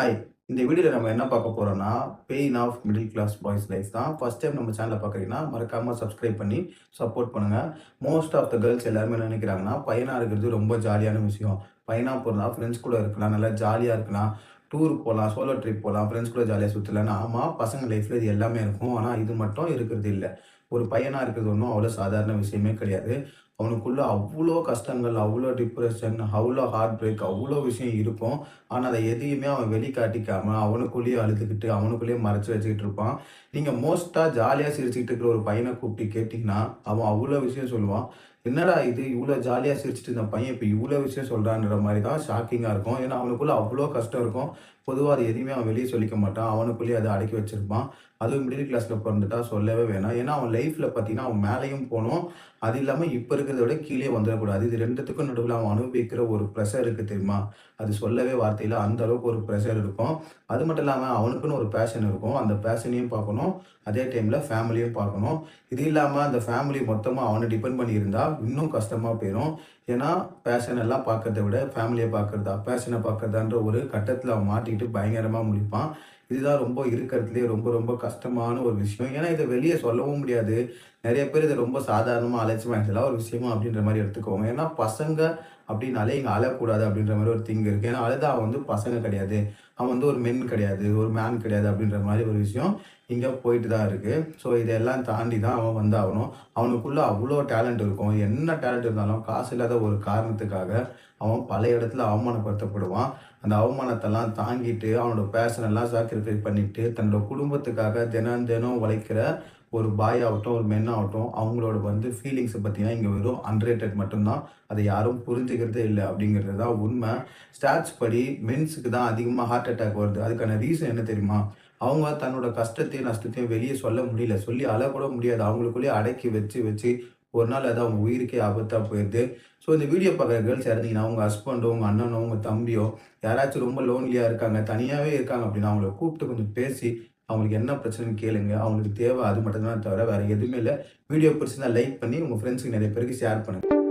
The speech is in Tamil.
ஹாய்! இந்த வீடியோல நம்ம என்ன பார்க்க போறோம்னா, pain of middle class boys life தான். ஃபர்ஸ்ட் டைம் நம்ம சேனல பார்க்குறீங்கன்னா, மறக்காம சப்ஸ்கிரைப் பண்ணி சப்போர்ட் பண்ணுங்க. மோஸ்ட் ஆஃப் த கேர்ல்ஸ் எல்லாருமே என்ன நினைக்கிறாங்கன்னா, பையனா இருக்கிறது ரொம்ப ஜாலியான விஷயம். பையனா பொறந்தா ஃப்ரெண்ட்ஸ் கூட இருக்கலாம், நல்லா ஜாலியா இருக்கலாம், டூர் போலாம், சோலோ ட்ரிப் போலாம், ஃப்ரெண்ட்ஸ் கூட ஜாலியா சுத்தலாம்ன்னு. ஆமா, பசங்க லைஃப்ல இது எல்லாமே இருக்கும். ஆனா, இது மட்டும் இருக்கிறது இல்ல. ஒரு பையனா இருக்கிறது ஒண்ணும் அவ்வளோ சாதாரண விஷயமே கிடையாது. அவனுக்குள்ள அவ்ளோ கஷ்டங்கள், அவ்ளோ டிப்ரஷன், அவ்ளோ ஹார்ட் பிரேக், அவ்ளோ விஷயம் இருக்கும். ஆனா, அத எதையுமே அவன் வெளிக்காட்டிக்காம, அவனுக்குள்ளேயே அழுதுகிட்டு, அவனுக்குள்ளேயே மறைச்சு வச்சுக்கிட்டு இருப்பான். நீங்க மோஸ்ட்டா ஜாலியா சிரிச்சுக்கிட்டு இருக்கிற ஒரு பையன கூப்பிட்டு கேட்டீங்கன்னா, அவன் அவ்ளோ விஷயம் சொல்லுவான். என்னடா இது இவ்ளோ ஜாலியா சிரிச்சுட்டு இருந்த பையன், இப்ப இவ்ளோ விஷயம் சொல்றான்ற மாரி தான் ஷாக்கிங்கா இருக்கும். ஏன்னா, அவனுக்குள்ள அவ்ளோ கஷ்டம் இருக்கும். பொதுவா அது எதையுமே அவன் வெளிய சொல்லிக்க மாட்டான். அவனுக்குள்ளேயே அத அடக்கி வச்சிருப்பான். அதுவும் மிடில் கிளாஸ்ல பொறந்துட்டா சொல்லவே வேணாம். ஏன்னா, அவன் லைஃப்ல பார்த்தீங்கன்னா, அவன் மேலயும் போணும். அது இல்லாம இப்ப இருக்கிறத விட கீழயே வந்துரக்கூடாது. இது 2த்துக்கும் நடுவுல அவன் அனுபவிக்கிற ஒரு பிரஷர் இருக்கு தெரியுமா? அது சொல்லவே வார்த்தை இல்ல. அந்த அளவுக்கு ஒரு பிரஷர் இருக்கும். அது மட்டும் இல்லாம அவனுக்குன்னு ஒரு பேஷன் இருக்கும். அந்த பேஷனையும் பார்க்கணும். அதே டைம்ல ஃபேமிலியும் பார்க்கணும். இது இல்லாம அந்த ஃபேமிலி மொத்தமா அவன டிபெண்ட் பண்ணி இருந்தா இன்னும் கஷ்டமா போயிரும். ஏன்னா, பேஷன் எல்லாம் பார்க்கறத விட ஃபேமிலிய பார்க்கறதா, பேஷன பார்க்கறதான்ற ஒரு கட்டத்துல அவன் மாட்டிக்கிட்டு பயங்கரமா முழிப்பான். இதுதான் ரொம்ப இருக்கிறதுலயே ரொம்ப ரொம்ப கஷ்டமான ஒரு விஷயம். ஏன்னா, இத வெளிய சொல்லவும் முடியாது. நெறைய பேர் இத ரொம்ப சாதாரணமா அலட்சியமா இதெல்லாம் ஒரு விஷயமா அப்படின்ற மாரி எடுத்துக்குவாங்க. ஏன்னா, பசங்க அப்படின்னாலே இங்க அழக்கூடாது அப்படின்ற மாரி ஒரு திங் இருக்கு. ஏன்னா, அழுதா அவன் வந்து பசங்க கிடையாது. அவன் வந்து ஒரு மென் கிடையாது, ஒரு மேன் கிடையாது அப்படின்ற மாரி ஒரு விஷயம் இங்க போயிட்டு தான் இருக்கு. ஸோ இதெல்லாம் தாண்டி தான் அவன் வந்தாகணும். அவனுக்குள்ள அவ்ளோ டேலண்ட் இருக்கும். என்ன டேலண்ட் இருந்தாலும் காசு இல்லாத ஒரு காரணத்துக்காக அவன் பல இடத்துல அவமானப்படுத்தப்படுவான். அந்த அவமானத்தெல்லாம் தாங்கிட்டு அவனோட பேஷன் எல்லாம் சாக்ரிஃபைஸ் பண்ணிட்டு தன்னோட குடும்பத்துக்காக தினம் தினம் உழைக்கிற ஒரு பாய் ஆகட்டும், ஒரு மென் ஆகட்டும், அவங்களோட வந்து ஃபீலிங்ஸ பார்த்தீங்கன்னா, இங்க வெறும் அண்டர்ரேட்டட் மட்டும் தான். அத யாரும் புரிஞ்சுக்கிறதே இல்ல அப்படிங்கிறது தான் உண்ம. ஸ்டாட்ஸ் படி மென்ஸ்க்கு தான் அதிகமா ஹார்ட் அட்டாக் வருது. அதுக்கான ரீசன் என்ன தெரியுமா? அவங்க தன்னோட கஷ்டத்தையும், நஷ்டத்தையும் வெளிய சொல்ல முடியல. சொல்லி அழக்கூட முடியாது. அவங்களுக்குள்ளேயே அடக்கி வச்சு வச்சு ஒரு நாள் அது அவங்க உயிருக்கே ஆபத்தா போயிருது. ஸோ இந்த வீடியோ பார்க்குற கேர்ல்ஸ் இருந்தீங்கன்னா, உங்க ஹஸ்பண்டோ, உங்க அண்ணனோ, உங்க தம்பியோ யாராச்சும் ரொம்ப லோன்லியா இருக்காங்க, தனியாவே இருக்காங்க அப்படின்னா, அவங்கள கூப்பிட்டு கொஞ்சம் பேசி அவங்களுக்கு என்ன பிரச்சனைன்னு கேளுங்க. அவங்களுக்கு தேவை அது மட்டும் தான் தவிர வேற எதுவுமே இல்ல. வீடியோ பிடிச்சிருந்தா லைக் பண்ணி உங்க ஃப்ரெண்ட்ஸ்க்கு நெறைய பேருக்கு ஷேர் பண்ணுங்க.